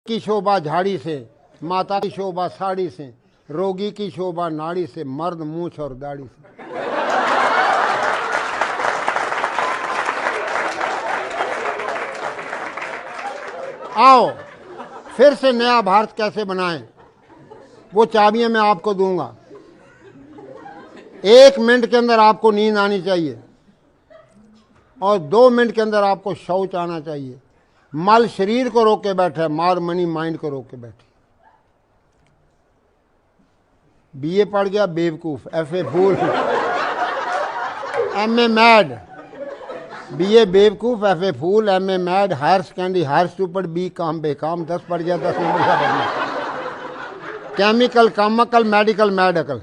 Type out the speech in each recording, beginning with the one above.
की शोभा झाड़ी से, माता की शोभा साड़ी से, रोगी की शोभा नाड़ी से, मर्द मूछ और दाढ़ी से। आओ फिर से नया भारत कैसे बनाएं, वो चाबियां मैं आपको दूंगा। 1 मिनट के अंदर आपको नींद आनी चाहिए और 2 मिनट के अंदर आपको शौच आना चाहिए। मल शरीर को रोक के बैठे, मार मनी माइंड को रोक के बैठे। बीए पढ़ गया बेवकूफ, FA fool, MA mad. BA बेवकूफ, FA fool, MA mad, higher secondary higher stupid, B com बेकाम, 10 पढ़ गया 10 नंबर का बढ़ना। केमिकल कामकल, मेडिकल मैडकल।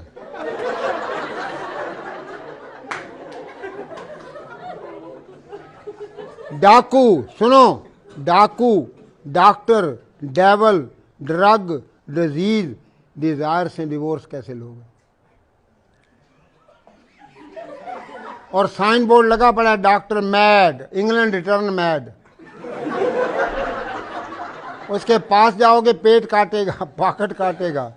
डाकू, सुनो, डाकू, doctor, devil, drug, disease, desire से डिवोर्स कैसे लोगे? और साइन बोर्ड लगा पड़ा है doctor mad, England return mad. उसके पास जाओगे पेट काटेगा, पॉकेट काटेगा,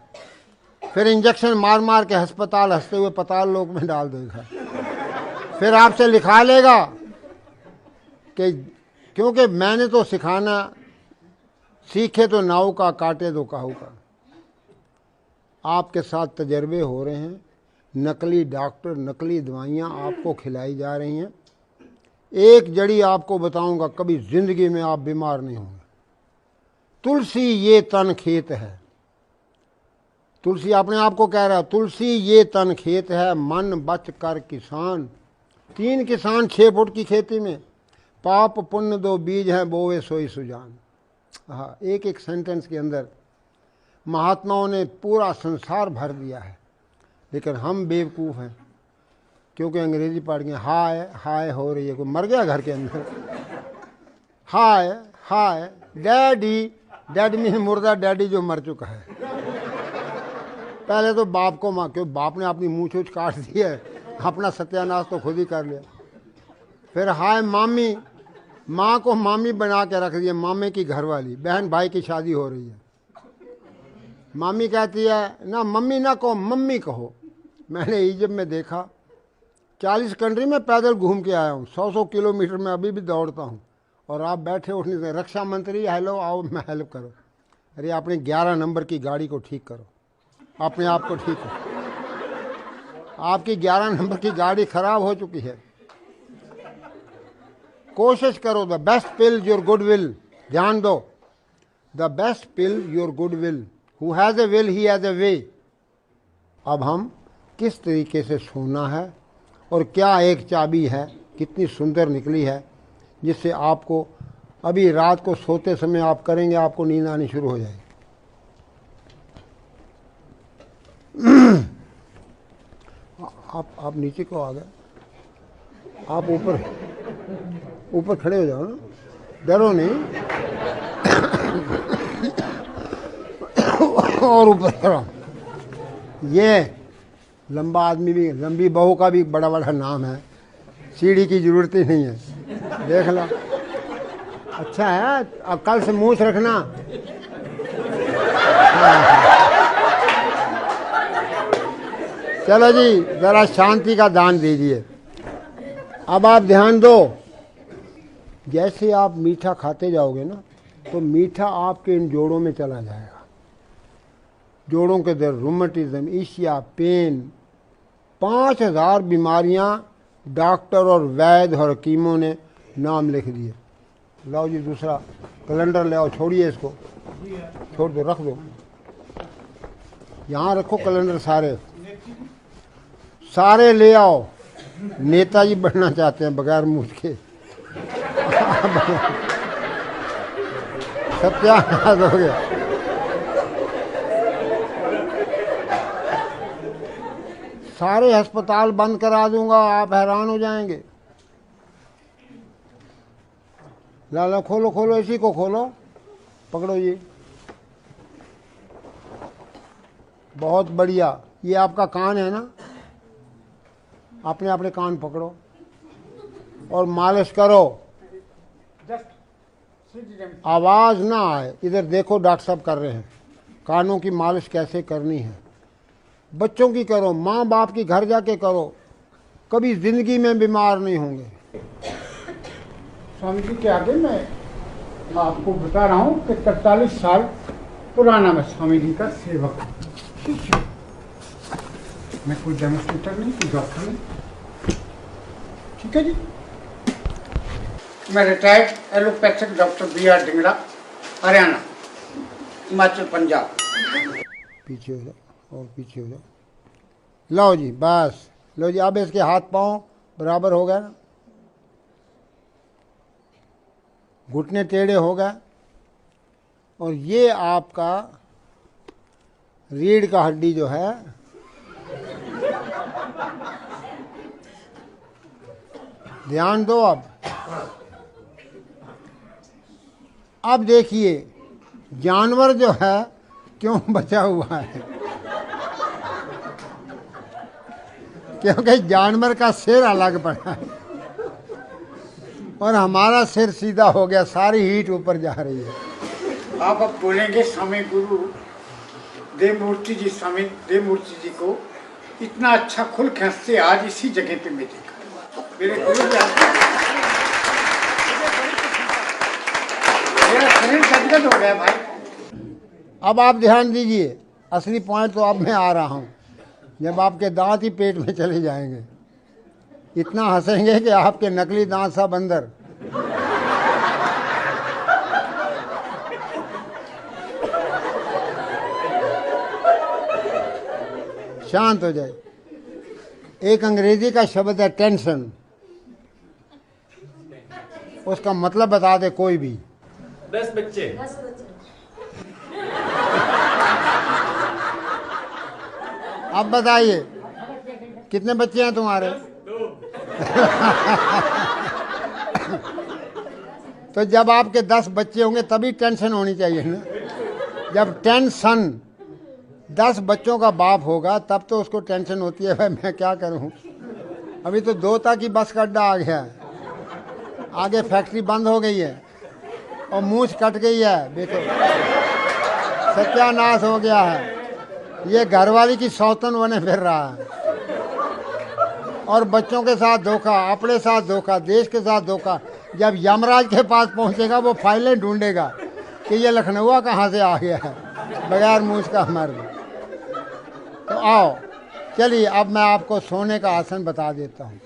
फिर इंजेक्शन मार मार के अस्पताल हंसते हुए पताल लोक में डाल देगा। फिर आपसे लिखा लेगा कि क्योंकि मैंने तो सिखाना, सीखे तो नाव का, काटे तो काहू का। आपके साथ तजर्बे हो रहे हैं, नकली डॉक्टर, नकली दवाइयाँ आपको खिलाई जा रही हैं। एक जड़ी आपको बताऊंगा, कभी जिंदगी में आप बीमार नहीं होंगे। तुलसी ये तन खेत है, तुलसी अपने आप को कह रहा है, तुलसी ये तन खेत है, मन बच कर किसान। 3 किसान 6 फुट की खेती में, पाप पुण्य 2 बीज हैं, बोवे सोई सुजान। हाँ, एक एक सेंटेंस के अंदर महात्माओं ने पूरा संसार भर दिया है। लेकिन हम बेवकूफ़ हैं क्योंकि अंग्रेजी पढ़ गए। हाय हाय हो रही है, कोई मर गया घर के अंदर। हाय हाय डैडी, डैडी मीन मुर्दा, डैडी जो मर चुका है। पहले तो बाप को माँ, क्यों बाप ने अपनी मूंछ ऊँछ काट दी है, अपना सत्यानाश तो खुद ही कर लिया। फिर हाय मामी, माँ को मामी बना के रख दिया, मामे की घरवाली। बहन भाई की शादी हो रही है, मामी कहती है ना मम्मी ना कहो, मम्मी कहो। मैंने इजिप्ट में देखा, 40 कंट्री में पैदल घूम के आया हूँ, 100 किलोमीटर में अभी भी दौड़ता हूँ। और आप बैठे उठने से, रक्षा मंत्री हेलो आओ मैं हेल्प करो। अरे अपने 11 नंबर की गाड़ी को ठीक करो, अपने आप को ठीक करो। आपकी 11 नंबर की गाड़ी खराब हो चुकी है। कोशिश करो, the best pill your good will. ध्यान दो, the best pill your good will. Who has a will he has a way. अब हम किस तरीके से सोना है और क्या एक चाबी है, कितनी सुंदर निकली है, जिससे आपको अभी रात को सोते समय आप करेंगे, आपको नींद आनी शुरू हो जाएगी। आप नीचे को आ गए, आप ऊपर खड़े हो जाओ ना, डरो नहीं। और ऊपर करो। ये लंबा आदमी भी, लंबी बहू का भी बड़ा बड़ा नाम है, सीढ़ी की जरूरत ही नहीं है। देख लो, अच्छा है। अब कल से मूछ रखना। चलो जी, जरा शांति का दान दीजिए। अब आप ध्यान दो, जैसे आप मीठा खाते जाओगे ना, तो मीठा आपके इन जोड़ों में चला जाएगा। जोड़ों के दर्द, रूमेटिज्म, ईशिया, पेन, 5000 बीमारियां डॉक्टर और वैद्य और हकीमों ने नाम लिख दिए। लाओ जी दूसरा कैलेंडर ले आओ, छोड़िए इसको, छोड़ दो, रख दो, यहाँ रखो कैलेंडर। सारे ले आओ। नेताजी बनना चाहते हैं बगैर मूछ के। सत्यानाश हो गया। सारे अस्पताल बंद करा दूंगा, आप हैरान हो जाएंगे। लाला खोलो खोलो, इसी को खोलो, पकड़ो जी। बहुत बढ़िया। ये आपका कान है ना, अपने अपने कान पकड़ो और मालिश करो। आवाज़ ना आए। इधर देखो, डॉक्टर साहब कर रहे हैं। कानों की मालिश कैसे करनी है, बच्चों की करो, माँ बाप की घर जाके करो, कभी जिंदगी में बीमार नहीं होंगे। स्वामी जी के आगे मैं आपको बता रहा हूँ कि 43 साल पुराना मैं स्वामी जी का सेवक हूँ। ठीक है, मैं कोई डेमोस्ट्रेटर नहीं, कोई डॉक्टर नहीं। ठीक है जी। मैं retired allopathic doctor BR Dhingra, Haryana, Himachal, Punjab. पीछे हो जाओ और पीछे हो जाओ। लो जी, बस लो जी। अब इसके हाथ पांव बराबर हो गए ना, घुटने टेढ़े हो गए, और ये आपका रीढ़ का हड्डी जो है ध्यान दो। अब देखिए जानवर जो है क्यों बचा हुआ है, क्योंकि जानवर का सिर अलग पड़ा है और हमारा सिर सीधा हो गया, सारी हीट ऊपर जा रही है। आप अब बोलेंगे स्वामी गुरु देवमूर्ति जी, स्वामी देवमूर्ति जी को इतना अच्छा खुल खसते आज इसी जगह पे मैं देखा। मेरे गुरु जी, मेरा शरीर गदगद हो गया भाई। अब आप ध्यान दीजिए, असली पॉइंट तो अब मैं आ रहा हूँ, जब आपके दांत ही पेट में चले जाएंगे, इतना हंसेंगे कि आपके नकली दांत सब अंदर। शांत हो जाए। एक अंग्रेजी का शब्द है टेंशन, उसका मतलब बता दे कोई भी। 10 बच्चे। अब बताइए कितने बच्चे हैं तुम्हारे? तो जब आपके 10 बच्चे होंगे तभी टेंशन होनी चाहिए ना। जब टेंशन 10 बच्चों का बाप होगा तब तो उसको टेंशन होती है, भाई मैं क्या करूं। अभी तो दोता की बस का अड्डा आ गया है, आगे फैक्ट्री बंद हो गई है और मूछ कट गई है, देखो सत्यानाश हो गया है। ये घरवाली की सौतन बने फिर रहा है, और बच्चों के साथ धोखा, अपने साथ धोखा, देश के साथ धोखा। जब यमराज के पास पहुंचेगा वो फाइलें ढूंढेगा कि ये लखनऊ कहाँ से आ गया है बगैर मूछ का मर्द। तो आओ चलिए, अब मैं आपको सोने का आसन बता देता हूँ।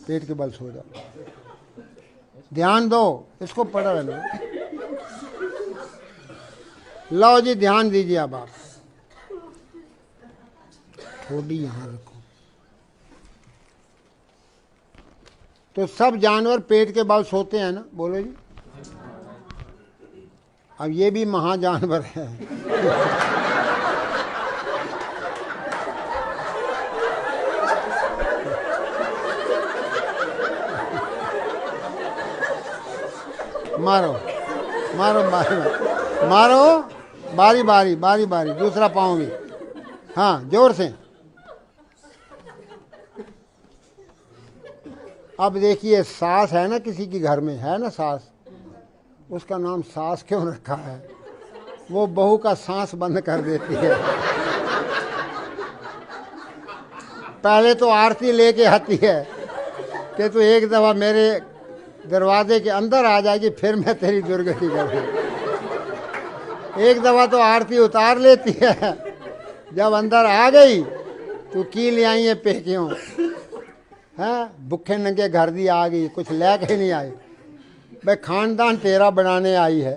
पेट के बल सो जाओ, ध्यान दो, इसको पढ़ रहना। लो जी, ध्यान दीजिए। अब आप थोड़ी यहाँ रखो। तो सब जानवर पेट के बल सोते हैं ना, बोलो जी। अब ये भी महाजानवर है। मारो मारो मारो मारो, बारी बारी बारी बारी, दूसरा पाँव भी, हाँ जोर से। अब देखिए, सास है ना, किसी की घर में है ना सास, उसका नाम सास क्यों रखा है? वो बहू का सांस बंद कर देती है। पहले तो आरती लेके आती है कि तू एक दफा मेरे दरवाजे के अंदर आ जाएगी, फिर मैं तेरी दुर्गति करूँगी। एक दफा तो आरती उतार लेती है, जब अंदर आ गई तो की ले आई है पेकियों, हैं भुखे नंगे घर दी आ गई, कुछ लेके नहीं आई। भाई खानदान तेरा बनाने आई है,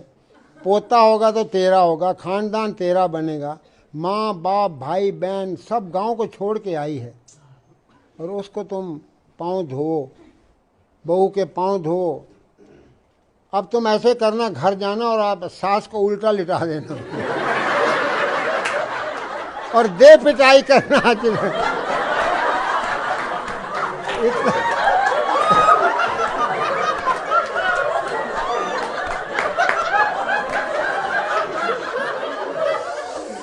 पोता होगा तो तेरा होगा, खानदान तेरा बनेगा। माँ बाप भाई बहन सब गांव को छोड़ के आई है, और उसको तुम पाँव धो, बहू के पाँव धो। अब तुम ऐसे करना, घर जाना और आप सास को उल्टा लिटा देना और दे पिटाई करना।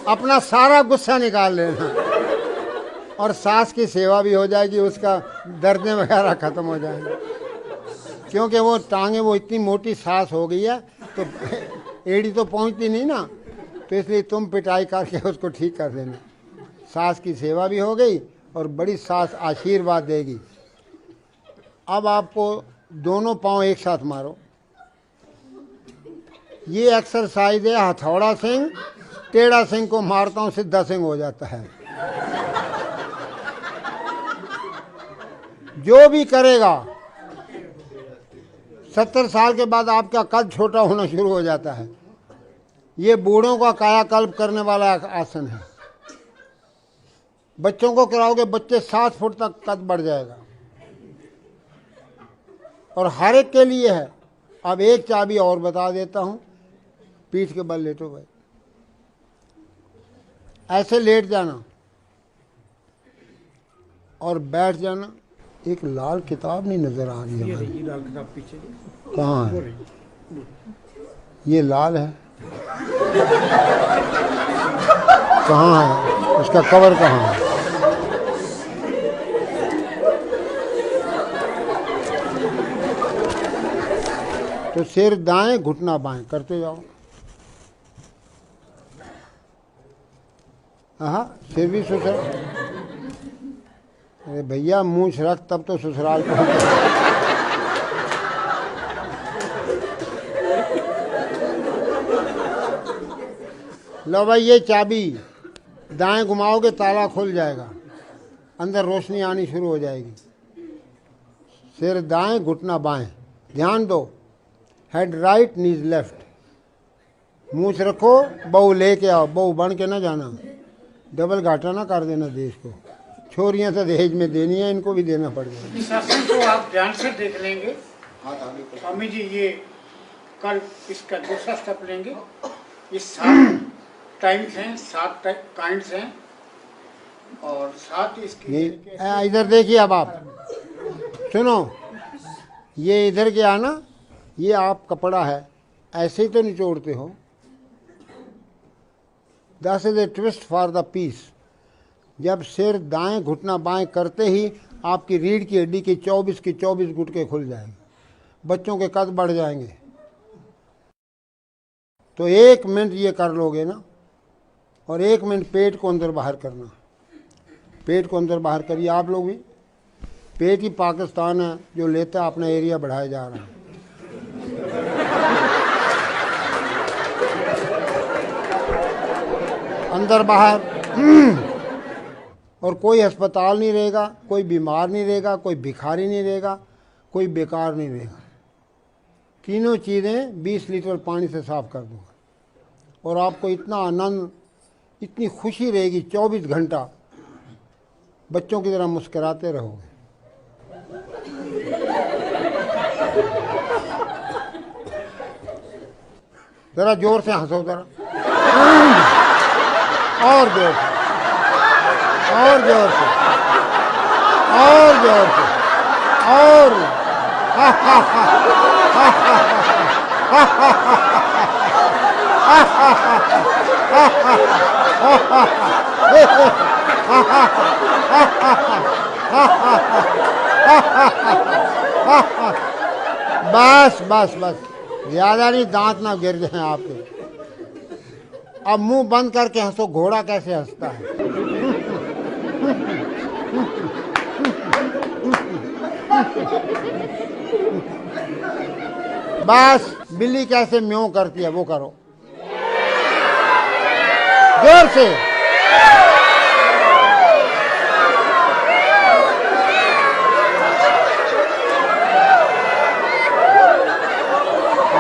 अपना सारा गुस्सा निकाल लेना, और सास की सेवा भी हो जाएगी, उसका दर्द वगैरह खत्म हो जाएंगे। क्योंकि वो टांगे वो इतनी मोटी सांस हो गई है तो एड़ी तो पहुंचती नहीं ना, तो इसलिए तुम पिटाई करके उसको ठीक कर देना। सास की सेवा भी हो गई और बड़ी सास आशीर्वाद देगी। अब आपको दोनों पांव एक साथ मारो। ये एक्सरसाइज है हथौड़ा सिंह, टेढ़ा सिंह को मारता हूं सीधा सिंह हो जाता है। जो भी करेगा 70 साल के बाद आपका कद छोटा होना शुरू हो जाता है। ये बूढ़ों का कायाकल्प करने वाला आसन है। बच्चों को कराओगे, बच्चे 7 फुट तक कद बढ़ जाएगा और हर एक के लिए है। अब एक चाबी और बता देता हूं, पीठ के बल लेटो भाई, ऐसे लेट जाना और बैठ जाना। एक लाल किताब नहीं नजर आ रही है, लाल किताब पीछे कहाँ है? ये लाल है, कहाँ है उसका कवर, कहाँ है? तो सिर दाएं घुटना बाएं करते जाओ। हाँ, सिर भी ससुराल। अरे भैया मूंछ रख तब तो ससुराल पहुंच। लो भाई, ये चाबी दाएं घुमाओगे ताला खुल जाएगा, अंदर रोशनी आनी शुरू हो जाएगी। सिर दाएं घुटना बाएं, ध्यान दो। हेड राइट नीज लेफ्ट। मूंछ रखो, बहू लेके आओ, बहू बन के ना जाना, डबल घाटा ना कर देना देश को। छोरियां तो दहेज में देनी है, इनको भी देना पड़ेगा। इस आसन को आप ध्यान से देख लेंगे स्वामी जी। ये कल इसका दूसरा स्टेप लेंगे। ये 7 टाइम्स हैं, 7 काइंड्स हैं और 7 इसके। इधर देखिए, अब आप सुनो, ये इधर क्या ना, ये आप कपड़ा है, ऐसे ही तो निचोड़ते हो। That is a twist for the piece. जब सिर दाएं घुटना बाएं करते ही आपकी रीढ़ की हड्डी की 24 गुटके खुल जाएंगे, बच्चों के कद बढ़ जाएंगे। तो 1 मिनट ये कर लोगे ना, और 1 मिनट पेट को अंदर बाहर करना। पेट को अंदर बाहर करिए आप लोग भी। पेट ही पाकिस्तान है जो लेता अपना एरिया बढ़ाया जा रहा है। अंदर बाहर। और कोई अस्पताल नहीं रहेगा, कोई बीमार नहीं रहेगा, कोई भिखारी नहीं रहेगा, कोई बेकार नहीं रहेगा। तीनों चीज़ें 20 लीटर पानी से साफ कर दूंगा और आपको इतना आनंद, इतनी खुशी रहेगी। 24 घंटा बच्चों की तरह मुस्कुराते रहोगे। जरा जोर से हंसो, जरा और जोर से, और जोर से, और जोर से, और हा हा हा हा हा बस बस बस, ज्यादा नहीं, दांत ना गिर जाए आपके। अब मुंह बंद करके हंसो, घोड़ा कैसे हंसता है। बस, बिल्ली कैसे म्यों करती है वो करो, जोर से।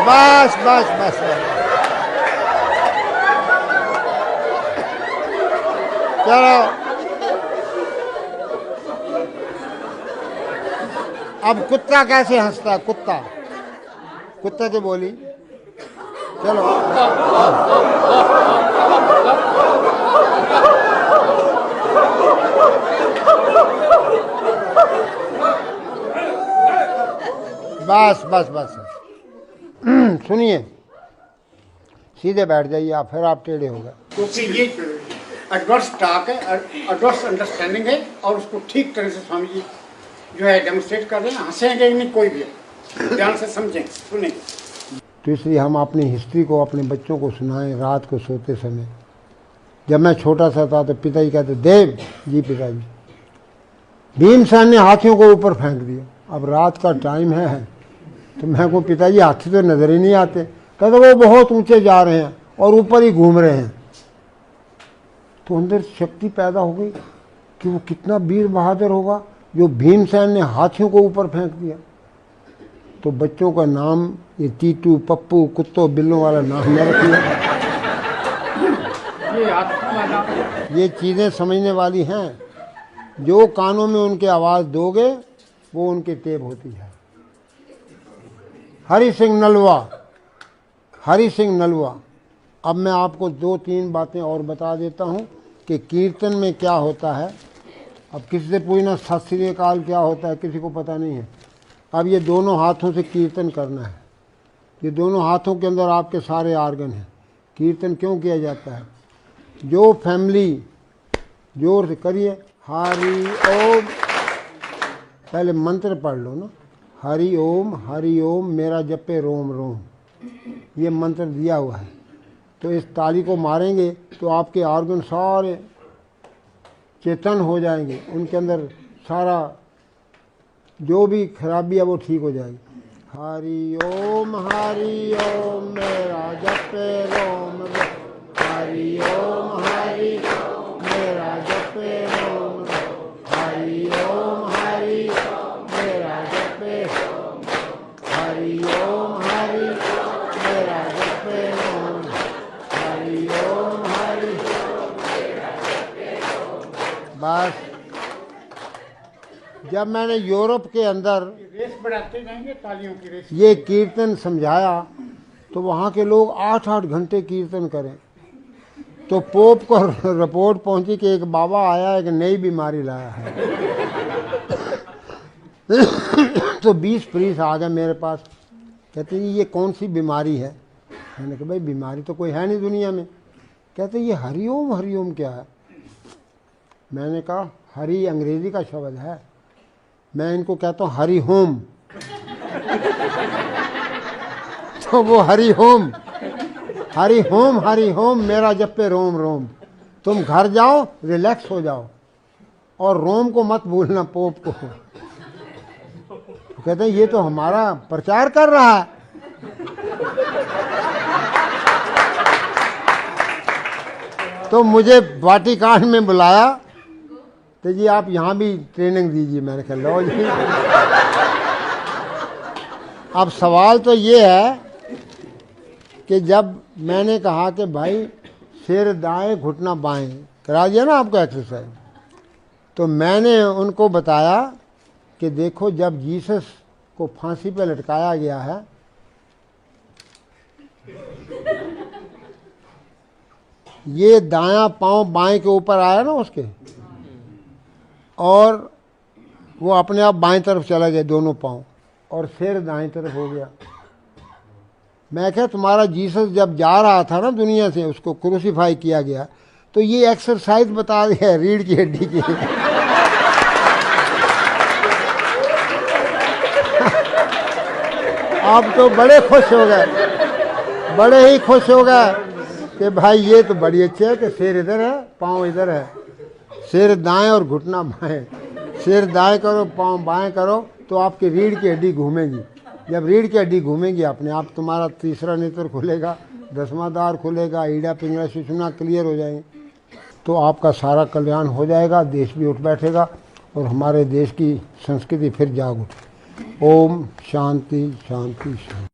बस बस बस बस, चलो। अब कुत्ता कैसे हंसता है, कुत्ता, कुत्ते से बोली, चलो। बस बस बस, सुनिए, सीधे बैठ जाइए आप, फिर आप टेढ़े हो गए। क्योंकि ये एडवर्स टॉक है, एडवर्स अंडरस्टैंडिंग है और उसको ठीक तरह से स्वामी जी जो है डेमोन्स्ट्रेट कर रहे हैं। हंसेंगे नहीं कोई भी, ध्यान से समझें, सुने। तो इसलिए हम अपनी हिस्ट्री को अपने बच्चों को सुनाएं रात को सोते समय। जब मैं छोटा सा था तो पिताजी कहते, देव जी पिताजी, भीमसेन ने हाथियों को ऊपर फेंक दिया। अब रात का टाइम है तो मैं को पिताजी हाथी तो नजर ही नहीं आते। कहते वो बहुत ऊंचे जा रहे हैं और ऊपर ही घूम रहे हैं। तो अंदर शक्ति पैदा हो गई कि वो कितना वीर बहादुर होगा जो भीमसेन ने हाथियों को ऊपर फेंक दिया। तो बच्चों का नाम ये टीटू, पप्पू, कुत्तों बिल्लों वाला नाम न रखिए। ये चीज़ें समझने वाली हैं। जो कानों में उनके आवाज़ दोगे वो उनकी टेप होती है। हरि सिंह नलवा, हरि सिंह नलवा। अब मैं आपको 2-3 बातें और बता देता हूँ कि कीर्तन में क्या होता है। अब किसी से पूछना सत श्री अकाल क्या होता है, किसी को पता नहीं है। अब ये दोनों हाथों से कीर्तन करना है। ये दोनों हाथों के अंदर आपके सारे आर्गन हैं। कीर्तन क्यों किया जाता है? जो फैमिली जोर से करिए, हरि ओम, पहले मंत्र पढ़ लो ना, हरि ओम मेरा जपे रोम रोम, ये मंत्र दिया हुआ है। तो इस ताली को मारेंगे तो आपके आर्गन सारे चेतन हो जाएंगे, उनके अंदर सारा जो भी खराबी है वो ठीक हो जाएगी। हरि ओम मेरा जपे रोम रोम, हरि ओम मेरा जपे रोम रोम, हरि ओम मेरा जपे, हरि ओम मेरा जपे रोम, हरि ओम बस। जब मैंने यूरोप के अंदर रेस बढ़ाते जाएंगे, तालियों की रेस। ये कीर्तन समझाया तो वहाँ के लोग 8-8 घंटे कीर्तन करें। तो पोप को रिपोर्ट पहुंची कि एक बाबा आया, एक नई बीमारी लाया है। तो 20 प्रीस आ गए मेरे पास, कहते हैं ये कौन सी बीमारी है? मैंने कहा भाई बीमारी तो कोई है नहीं दुनिया में। कहते ये हरिओम क्या है? मैंने कहा हरि अंग्रेजी का शब्द है, मैं इनको कहता हूँ हरि होम। तो वो हरि होम मेरा जपे रोम रोम। तुम घर जाओ, रिलैक्स हो जाओ और रोम को मत भूलना, पोप को। तो कहते हैं ये तो हमारा प्रचार कर रहा है। तो मुझे वाटिकान में बुलाया, तो जी आप यहाँ भी ट्रेनिंग दीजिए। मैंने कहा लो जी। अब सवाल तो ये है कि जब मैंने कहा कि भाई सिर दाएं घुटना बाएं करा दिया ना आपको एक्सरसाइज, तो मैंने उनको बताया कि देखो जब जीसस को फांसी पे लटकाया गया है, ये दायां पांव बाएं के ऊपर आया ना उसके, और वो अपने आप बाएं तरफ चला गया दोनों पांव, और सिर दाएं तरफ हो गया। मैं क्या तुम्हारा जीसस जब जा रहा था ना दुनिया से, उसको क्रूसीफाई किया गया, तो ये एक्सरसाइज बता दिया रीढ़ की हड्डी की। आप तो बड़े खुश हो गए, बड़े ही खुश हो गए कि भाई ये तो बड़ी अच्छी है कि सिर इधर है पाँव इधर है, सिर दाएं और घुटना बाएं। सिर दाएं करो पाँव बाएं करो तो आपकी रीढ़ की हड्डी घूमेगी। जब रीढ़ की हड्डी घूमेगी अपने आप तुम्हारा तीसरा नेत्र खुलेगा, 10वां द्वार खुलेगा, ईड़ा पिंगला सुषुम्ना क्लियर हो जाएंगे, तो आपका सारा कल्याण हो जाएगा, देश भी उठ बैठेगा और हमारे देश की संस्कृति फिर जाग उठे। ओम शांति शांति शांति।